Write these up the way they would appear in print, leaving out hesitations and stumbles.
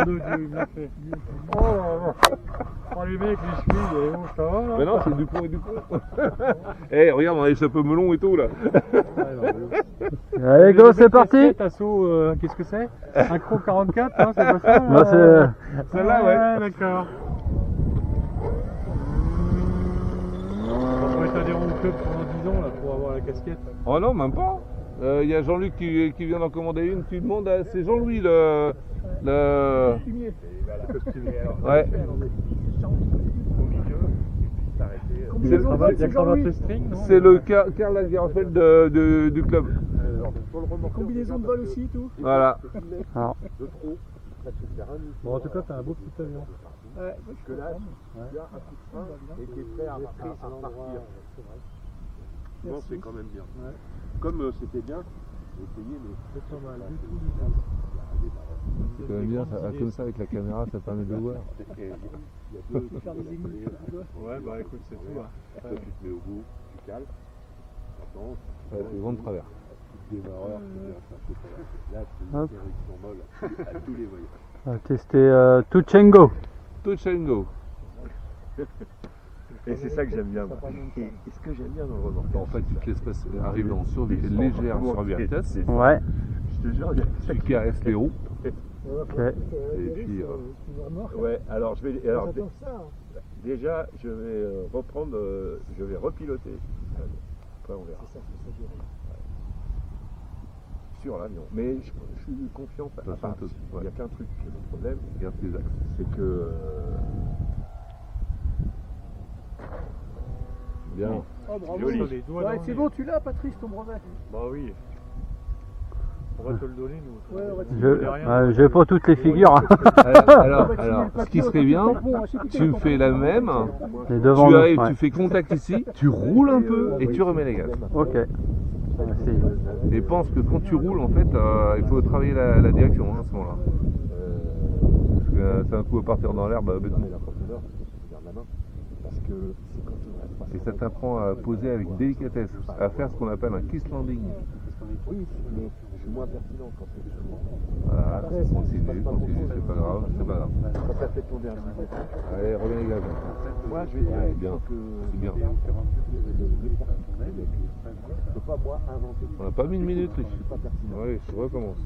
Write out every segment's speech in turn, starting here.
mon Dieu, bien fait. Oh là là. Oh les mecs, les chevilles, ça va là? Mais non, c'est du pont et du pont. Eh, regarde, on a les chapeaux melons et tout là. Allez, go, c'est parti. Assaut, qu'est-ce que c'est? Un Cro 44, hein, c'est pas ça? Moi, c'est... Celle-là, ouais. D'accord. On va être adhérent au club pendant 10 ans là, pour avoir la casquette. Oh non, même pas. Il y a Jean-Luc qui vient d'en commander une. Tu demandes à... C'est Jean-Louis le... Ouais. C'est le Karl Lagerfeld du club. Combinaison de vol aussi, tout. Voilà. Alors. Bon, en tout cas, t'as un beau petit avion. Ouais, Que là, tu as un coup de frein et qui est prêt à partir. Non, c'est quand même bien. Comme c'était bien, j'ai essayé, mais C'est pas mal. C'est quand même bien, ça, comme ça avec la caméra, ça permet de voir. il y a deux. Ouais, bah écoute, c'est tout là. Toi, tu te mets au bout, tu cales. Attends, Ouais, c'est vent de travers. démarreur, c'est bien ça. Là, c'est une Hop. interruption molle à tous les voyages. On va tester Touch and Go. Touch and go. Et c'est ça que j'aime bien. Et ce que j'aime bien dans le remorquage. En fait, tu te laisses passer, arriver en survie légère sur vitesse. Ouais. Je te jure, il y a Tu caresses les roues. Ok. Et puis, Ouais, alors je vais. Alors, déjà, je vais reprendre. Je vais repiloter. Après, on verra. Sur l'avion. Mais je suis confiant. toute façon, Il n'y a qu'un truc, le problème, regarde tes axes. c'est que. Bien. Oh, bravo. Joli. Les doigts Ouais, dans c'est les- bon, tu l'as, Patrice, ton brevet. Bah oui. On va te le donner, nous. Ouais, on va te Je vais pas toutes les figures. Alors, ce qui serait bien, tu me fais la même. Les devant Tu nous. arrives, Ouais. tu fais contact ici, tu roules un peu et tu remets les gaz. Ok. On va essayer. Et pense que quand tu roules, en fait, il faut travailler la direction hein, à ce moment-là. Parce que c'est un coup à partir dans l'herbe, bêtement. La profondeur, tu gardes la main. Parce que c'est quand on va Et ça t'apprend à poser avec délicatesse, à faire ce qu'on appelle un kiss landing. Oui, mais je suis moins pertinent quand c'est souvent. Voilà, continue, c'est pas grave, c'est pas grave. Quand tu as fait ton dernier. Allez, remets les gaz. Moi, je vais dire, Ouais, il bien. faut que C'est bien. je peux pas, moi, inventer. On n'a pas mis une minute, lui. Je suis pas pertinent. Oui, je recommence.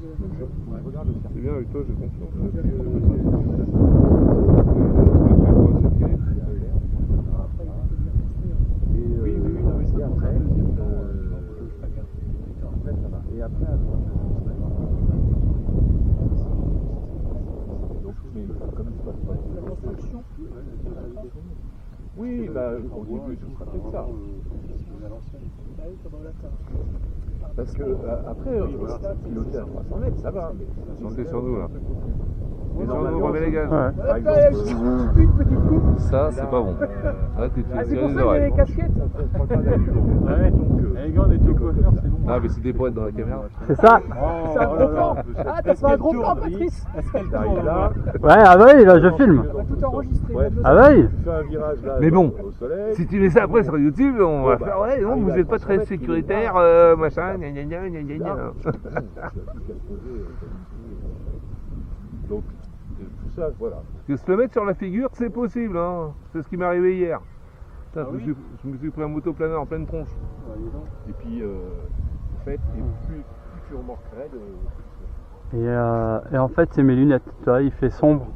Regarde le C'est bien avec toi, j'ai confiance. Oui, non, mais c'est après. Après, ça va. Et après, donc, mais comme il se passe pas. La construction. Oui, bah, au début, ce sera peut-être ça. Bah oui, comme on l'attend. Parce que, après, piloter à 300 mètres, ça va. Montez sur nous, là. Mais Sur nous, normalement, remets les gaz. Ouais. par exemple, Une petite coupe. Ça, c'est pas bon. Là, tu te Ah, fais c'est tirer pour les ça qu'il y a oreilles. les casquettes. on prend pas d'allure. Ouais, Donc, les gars, on était au coiffeur, c'est bon. Non, mais c'était pour être dans la caméra. C'est ça. C'est un gros plan. Ah, t'as fait un gros plan, Patrice. t'arrives là, Ouais, ah bah oui, là je filme. On va tout enregistrer. Ouais. Ah bah oui. tu fais un virage là. Mais bon, au soleil. si tu mets ça après sur YouTube, on va Bon, faire bah, ouais, non, vous arrive êtes à pas très 300 mètres, sécuritaire, il est là. machin, gna gna gna gna gna gna. Donc, tout ça, voilà. Parce que se le mettre sur la figure, c'est possible, hein. C'est ce qui m'est arrivé hier. Putain, Ah je me suis pris un motoplaneur en pleine tronche. Et puis, en fait, et plus tu remorquerais, Et en fait, c'est mes lunettes. Tu vois, il fait sombre.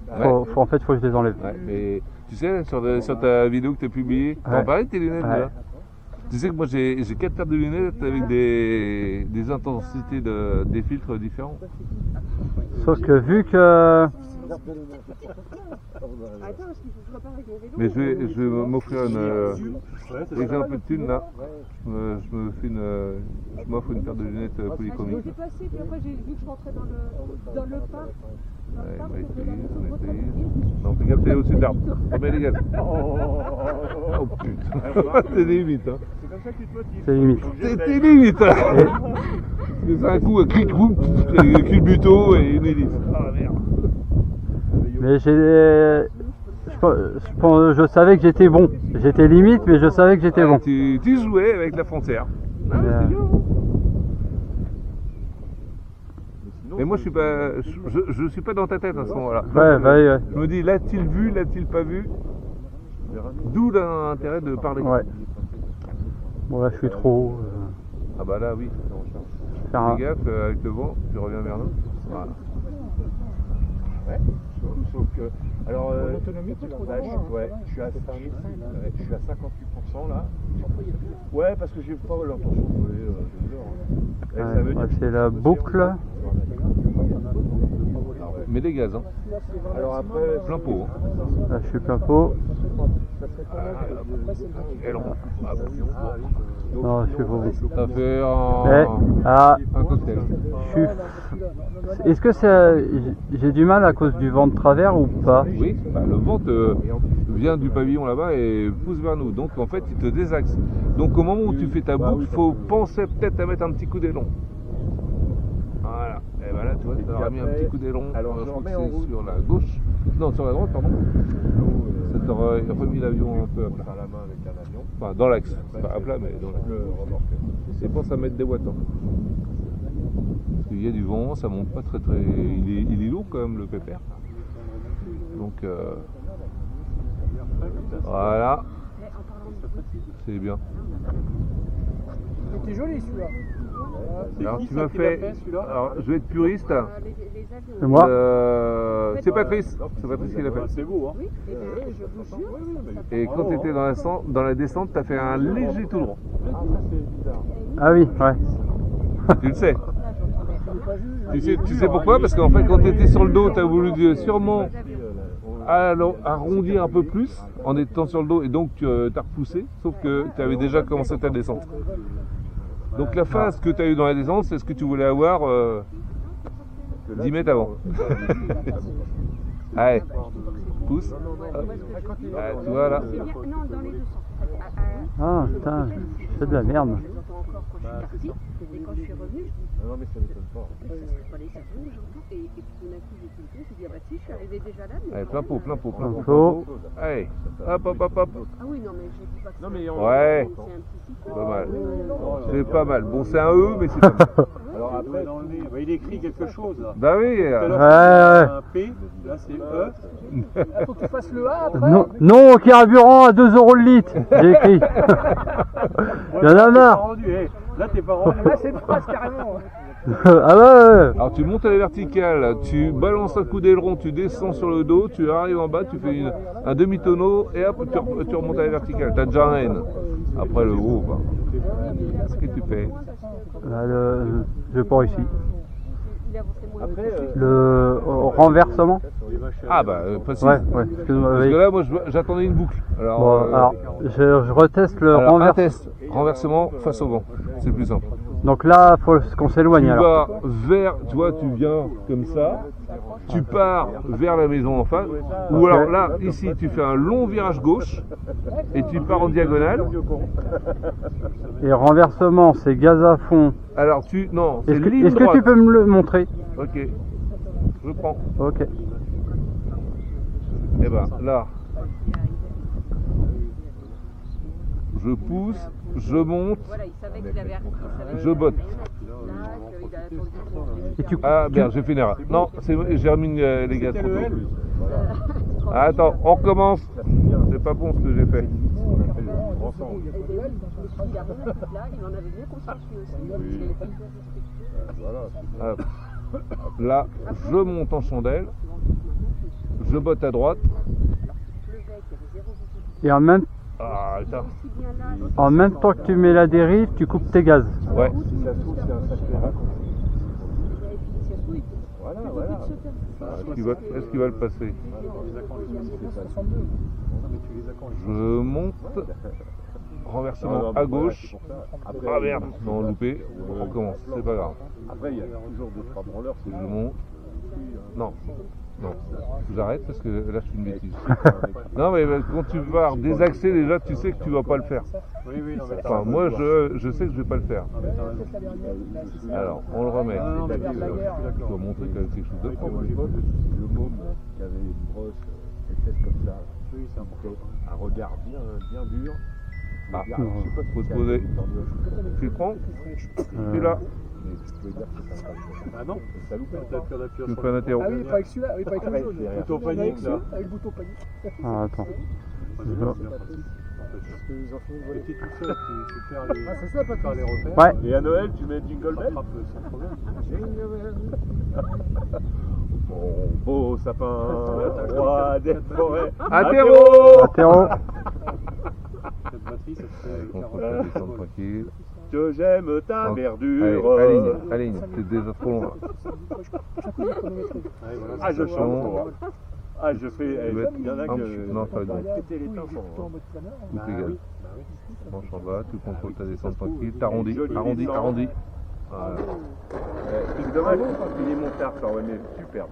En fait, faut que je les enlève. Ouais, mais tu sais, sur ta vidéo que tu as publiée, t'en Ouais. parlais de tes lunettes Ouais. là. Tu sais que moi j'ai 4 paires de lunettes avec des intensités des filtres différents. Sauf que vu que... Attends, parce qu'il faut que je reparte avec mon vélo. Mais je vais m'offrir une. Ouais, Dès que j'ai un peu de thune là, je m'offre une paire de lunettes Je polychromiques. m'étais passé, puis après j'ai vu que je rentrais dans le parc. Ouais, on va essayer. Non, fais gaffe, t'es au-dessus de l'arbre. Remets les gaz. Oh putain, c'est limite hein. C'est comme ça que tu te motives. C'est limite. T'es limite hein. C'est un coup, clic, boum, culbuto et une hélice. Ah merde. Mais je savais que j'étais bon. J'étais limite, mais je savais que j'étais bon. Tu jouais avec la frontière. Ah, Ouais. c'est bien. Mais moi, je suis pas dans ta tête à ce moment-là. Ouais. Je me dis, l'a-t-il vu, l'a-t-il pas vu? D'où l'intérêt de parler. Ouais. Bon, là, je suis trop. Ah bah là, oui. Faire un... Fais gaffe, avec le vent, tu reviens vers nous. Voilà. Ouais. Sauf que. Alors, l'autonomie, tu l'as je suis à 58% là. Ouais, parce que j'ai pas l'intention de voler. c'est la boucle. Mais des gaz, hein. Alors après, Plein pot. Hein. Là, je suis plein pot. Et long. Non, je suis pas bon. Ça fait un cocktail. Est-ce que j'ai du mal à cause du vent de travers ou pas? Oui, bah, le vent vient du pavillon là-bas et pousse vers nous. Donc en fait, il te désaxe. Donc au moment où tu fais ta boucle, il faut penser peut-être à mettre un petit coup d'aileron. Voilà. Et ben là, tu vois, tu as mis un petit coup d'aileron. alors, Je je crois que remets en c'est route. sur la gauche. Non, sur la droite, pardon. Ça t'aurait remis l'avion un peu à plat. à la main avec un avion. Enfin, dans l'axe. Pas à plat, mais dans l'axe. Le remorqueur. Et pense à mettre des watts. Hein. Parce qu'il y a du vent, ça monte pas très. Il est lourd quand même, le pépère. Donc voilà. C'est bien. C'était joli celui-là. Alors tu m'as fait. Alors je vais être puriste. C'est moi? C'est Patrice. C'est Patrice qui l'a fait. C'est beau, hein. Oui, et je vous jure. Et quand tu étais dans la descente, tu as fait un léger tout droit. Ah, ça c'est bizarre. Ah oui, ouais. Tu le sais. Tu sais pourquoi? Parce qu'en fait, quand tu étais sur le dos, tu as voulu sûrement arrondir un peu plus en étant sur le dos et donc tu as repoussé, sauf que tu avais déjà commencé ta descente. Donc la phase que tu as eue dans la descente, c'est ce que tu voulais avoir 10 mètres avant. Allez, pousse. Allez, tu vois là. C'est bien, non, dans les deux sens. Ah putain, c'est de la merde. Je les entends encore quand je suis partie, et quand je suis revenue, je Non, mais ça m'étonne pas. dis, ça serait pas les avions, j'entends, et tout d'un coup, j'ai tilté, j'ai dit, ah bah si, je suis arrivée déjà là. Mais Allez, plein pot, plein pot, plein Plein pot. pot. Allez, hop, hop, hop, hop. Ah oui, non, mais je dis pas que Non, c'est mais Ouais, c'est un petit cycle. pas mal. C'est pas mal. Bon, c'est un E, mais c'est pas mal. Alors après, dans le nez, il écrit quelque chose là. Bah oui. Tout à l'heure, Ouais. c'est un P, là c'est E. Il faut que tu fasses le A après. Non au carburant à 2 € le litre, j'ai écrit. Il y en a marre. Là t'es pas rendu. Là c'est une phrase carrément. Ah ouais. Alors tu montes à la verticale, tu balances un coup d'aileron, tu descends sur le dos, tu arrives en bas, tu fais un demi-tonneau et hop, tu remontes à la verticale. T'as déjà un N. Après le haut, bah. Qu'est-ce que tu fais? J'ai pas réussi. Il avançait moins. Après, Le renversement. Ah bah précis. Ouais, excuse-moi. Parce que là, moi, j'attendais une boucle. Alors, Bon, alors je reteste le alors, un renversement. test. Renversement face au vent. C'est plus simple. Donc là, faut qu'on s'éloigne Tu alors. vas vers, tu vois, tu viens comme ça, tu pars vers la maison en face, ou alors là, ici, tu fais un long virage gauche et tu pars en diagonale. Et renversement, c'est gaz à fond. Alors non, c'est ligne Est-ce que droite. tu peux me le montrer? Ok, je prends. Ok. Et ben là, je pousse, je monte. Voilà, il savait qu'il avait Je botte. Et tu Ah merde, j'ai fait une erreur. Non, j'ai remis les gars trop tôt. Attends, on recommence. C'est pas bon ce que j'ai fait. Là, il en avait bien conscience lui aussi. Hop. Là, je monte en chandelle, je botte à droite. Et en même temps que tu mets la dérive, tu coupes tes gaz. Ouais. Si ça se trouve, c'est un sacré raccourci. Voilà, voilà. Est-ce qu'il va le passer? Je monte. Renversement à gauche. Ah merde, non, loupé. On recommence, c'est pas grave. Après, il y a toujours 2-3 branleurs. Je monte. Non, non. J'arrête parce que là je fais une bêtise. Non mais quand tu vas désaxer déjà, tu sais que tu vas pas le faire. Oui, oui, non, mais Enfin, moi je sais que je vais pas le faire. Alors, on le remet. Je dois montrer qu'il y a quelque chose de Moi, propre. j'ai vu le môme qui avait une brosse, des fesses comme ça. Oui, c'est un regard bien dur. Ah, faut se poser. Tu le prends? Tu es là. Mais tu peux dire que c'est un Ah non, ça loupe. peut-être qu'on appuie Tu sur fais un interro. Ah oui, pas avec celui-là, oui, pas avec le Ouais, jaune. c'est rien. Bouton Avec panique, celui-là, là. avec le bouton panique. Ah, attends. C'est Je pas vois. bien pratique. Parce qu'ils ont fini de Mais voler. t'es tout seul, tu perds les, Ah, c'est ça, pas perds les repères. Ouais. Et à Noël, tu mets Jingle Bell. Rattrape sans problème. Mon beau sapin, roi des forêts. Interro. Interro. Cette batterie, ça te fait On 40 peut descendre tranquille. Que j'aime ta Allez, verdure. aligne, c'est déjà trop long là. Chaque fois, il est chronométré. Ouais, voilà, Ah, je c'est ça. chante trop. hein. Ah, je fais. Tu veux Il y en a un que. petit- non, ça va être bon. Péter les Oui, il est tympans, plutôt en hein. mode planeur. Tout Bah égal. oui, bah oui. Manche en bas, tu contrôles ta descente tranquille. T'arrondis, Joli arrondi, descente. arrondi. Voilà, C'est dommage, il est mon tard, ça aurait mais superbe.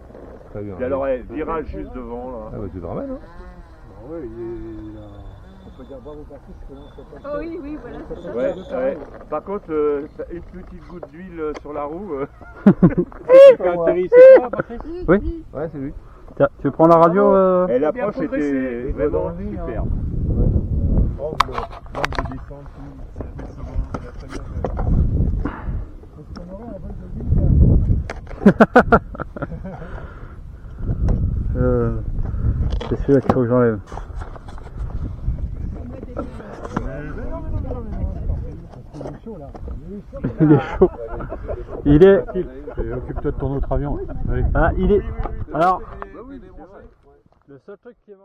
très bien. Et alors, virage juste devant là. Ah bah tu te ramènes, hein. Bah ouais, il a... On peut dire bravo Patrice, parce que non, c'est pas. Oh oui, oui, voilà, c'est ça. Ouais, ouais. Par contre, t'as une petite goutte d'huile sur la roue. C'est ça, Patrice? Oui. Ouais, c'est lui. Tiens, tu veux prendre la radio Et l'approche bien progressé. était vraiment super. Angle de descente, Parce qu'on aurait un vol de C'est celui-là qu'il faut que j'enlève. Il est chaud là. Il est chaud. Il est. occupe-toi de ton autre avion. Allez. Ah, il est. Alors. Le seul truc qui est.